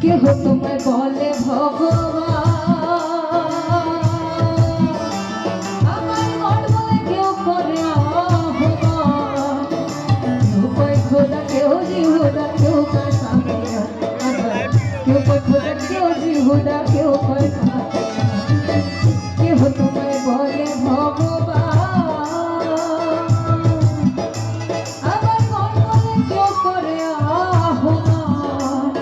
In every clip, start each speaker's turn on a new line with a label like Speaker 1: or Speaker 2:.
Speaker 1: কেহ তোমায় বলে ভগবান, আমার মন বলে কেউ করে আহ্বান। কেউ কয় খোদা, কেউ জিহুদা, কেউ কয় সামিয়া, কেউ কয় খোদা, কেউ জিহুদা, কেউ কয় সামিয়া। কেহ তোমায় বলে ভগবান, আমার মন বলে কেউ করে আহ্বান।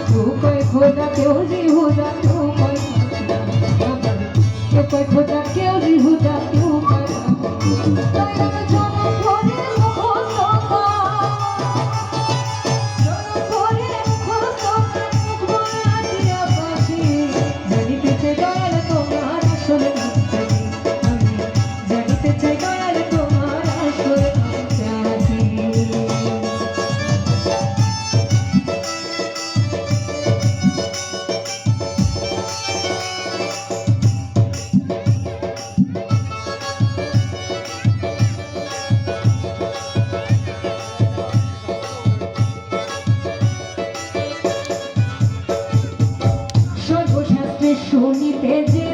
Speaker 1: কেউ কয় খোদা, কেউ জিহুদা, কেউ কয় খোদা, কেউ জিহুদা, কেউ কয় তাই আমি জনম ভরে মুখস্থ জনম ভরে মুখস্থ মুখ বলে আসিয়া পাখি। জানিতে চাই দয়াল তোমার আসল নামটা কি, আমি জানিতে চাই দয়াল তোমার আসল নামটা কি। সর্বশাস্ত্রে শুনিতে যে